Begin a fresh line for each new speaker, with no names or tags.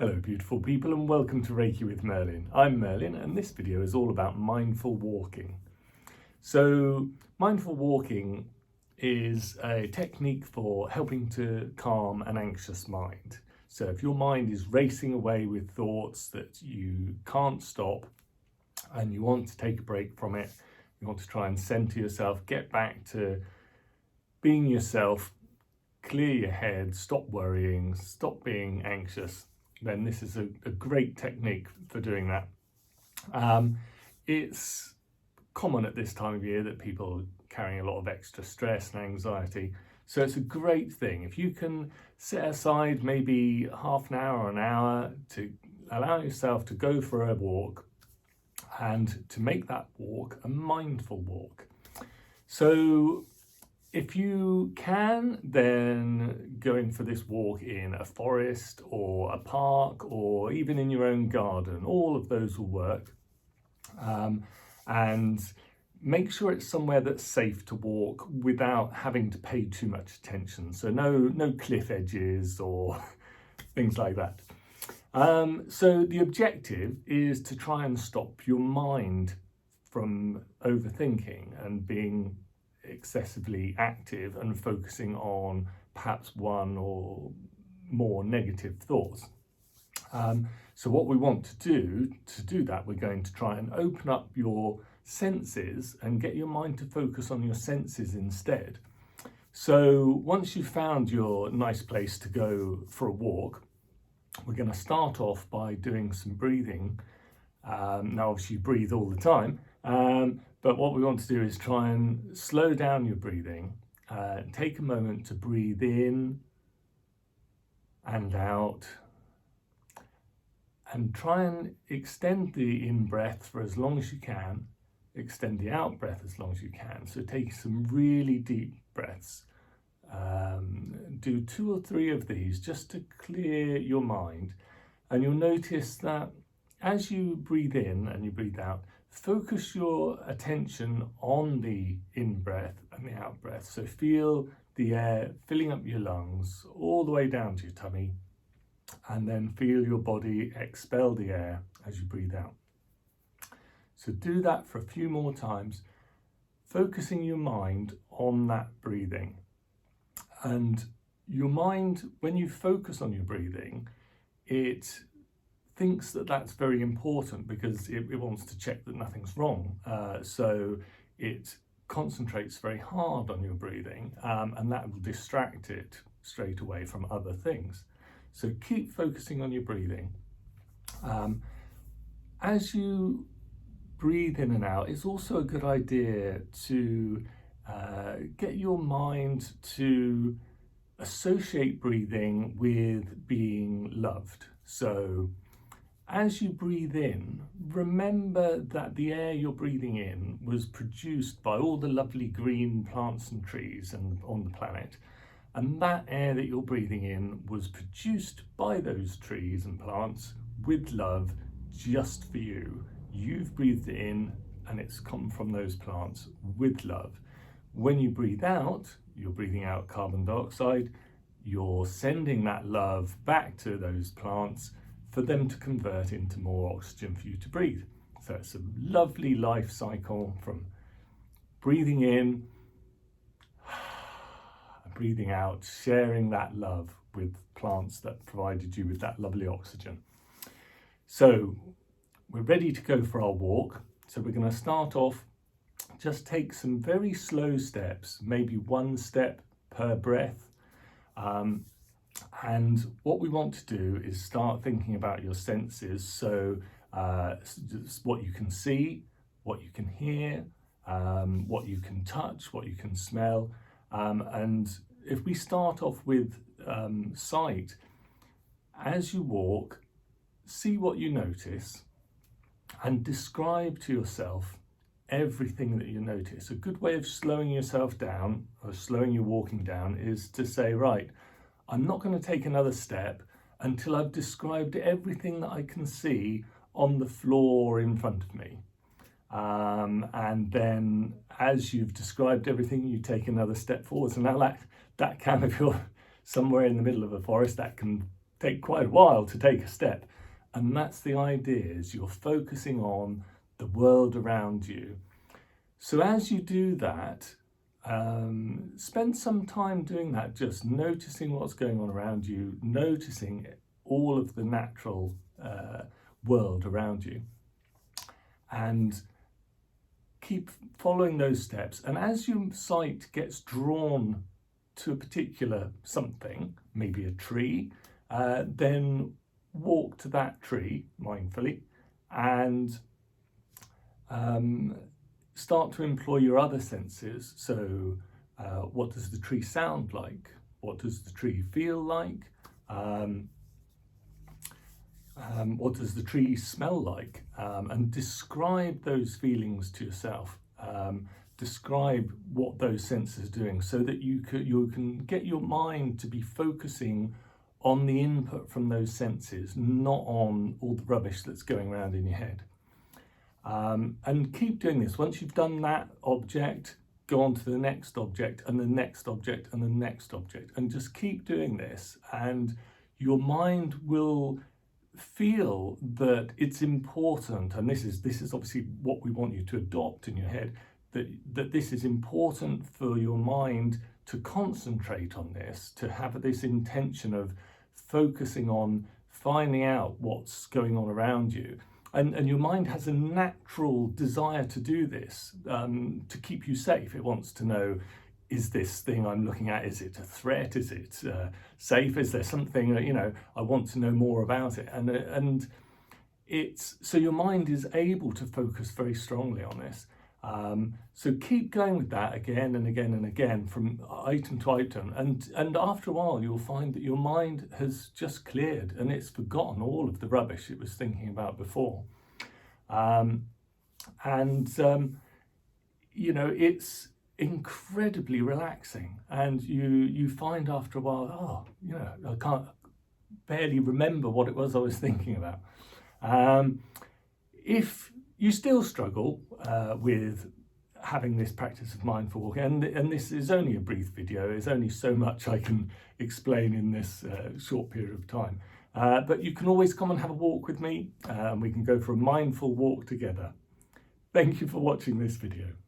Hello beautiful people and welcome to Reiki with Merlin. I'm Merlin and this video is all about mindful walking. So mindful walking is a technique for helping to calm an anxious mind. So if your mind is racing away with thoughts that you can't stop and you want to take a break from it, you want to try and center yourself, get back to being yourself, clear your head, stop worrying, stop being anxious, then this is a great technique for doing that. It's common at this time of year that people are carrying a lot of extra stress and anxiety. So it's a great thing. If you can set aside maybe half an hour or an hour to allow yourself to go for a walk and to make that walk a mindful walk. So if you can, then going for this walk in a forest or a park or even in your own garden, all of those will work. And make sure it's somewhere that's safe to walk without having to pay too much attention. So no cliff edges or things like that. So the objective is to try and stop your mind from overthinking and being excessively active and focusing on perhaps one or more negative thoughts. So what we want to do that, we're going to try and open up your senses and get your mind to focus on your senses instead. So once you've found your nice place to go for a walk, we're going to start off by doing some breathing. Now obviously you breathe all the time, but what we want to do is try and slow down your breathing. Take a moment to breathe in and out, and try and extend the in breath for as long as you can, extend the out breath as long as you can. So take some really deep breaths. Do 2 or 3 of these just to clear your mind, and you'll notice that as you breathe in and you breathe out, focus your attention on the in-breath and the out-breath. So feel the air filling up your lungs all the way down to your tummy, and then feel your body expel the air as you breathe out. So do that for a few more times, focusing your mind on that breathing. And your mind, when you focus on your breathing, it thinks that that's very important because it wants to check that nothing's wrong. So it concentrates very hard on your breathing, and that will distract it straight away from other things. So keep focusing on your breathing. As you breathe in and out, it's also a good idea to get your mind to associate breathing with being loved. So as you breathe in, remember that the air you're breathing in was produced by all the lovely green plants and trees on the planet. And that air that you're breathing in was produced by those trees and plants with love just for you. You've breathed it in and it's come from those plants with love. When you breathe out, you're breathing out carbon dioxide. You're sending that love back to those plants for them to convert into more oxygen for you to breathe. So it's a lovely life cycle from breathing in, breathing out, sharing that love with plants that provided you with that lovely oxygen. So we're ready to go for our walk. So we're going to start off, just take some very slow steps, maybe 1 step per breath. And what we want to do is start thinking about your senses. So what you can see, what you can hear, what you can touch, what you can smell. And if we start off with sight, as you walk, see what you notice and describe to yourself everything that you notice. A good way of slowing yourself down or slowing your walking down is to say, right, I'm not going to take another step until I've described everything that I can see on the floor in front of me. And then as you've described everything, you take another step forward. So now that can, if you're somewhere in the middle of a forest, that can take quite a while to take a step. And that's the idea, is you're focusing on the world around you. So as you do that, spend some time doing that, just noticing what's going on around you, noticing all of the natural world around you, and keep following those steps. And as your sight gets drawn to a particular something, maybe a tree, then walk to that tree mindfully and start to employ your other senses. So what does the tree sound like? What does the tree feel like? What does the tree smell like? And describe those feelings to yourself. Describe what those senses are doing, so that you can get your mind to be focusing on the input from those senses, not on all the rubbish that's going around in your head. And keep doing this. Once you've done that object, go on to the next object and the next object and the next object, and just keep doing this, and your mind will feel that it's important. And this is obviously what we want you to adopt in your head, that this is important for your mind to concentrate on this, to have this intention of focusing on finding out what's going on around you. And your mind has a natural desire to do this, to keep you safe. It wants to know, is this thing I'm looking at, is it a threat? Is it safe? Is there something that, I want to know more about it? And it's, so your mind is able to focus very strongly on this. So keep going with that again and again and again, from item to item, and after a while you'll find that your mind has just cleared and it's forgotten all of the rubbish it was thinking about before. It's incredibly relaxing, and you find after a while, I can't barely remember what it was I was thinking about. If you still struggle with having this practice of mindful walking, and this is only a brief video, there's only so much I can explain in this short period of time, but you can always come and have a walk with me, and we can go for a mindful walk together. Thank you for watching this video.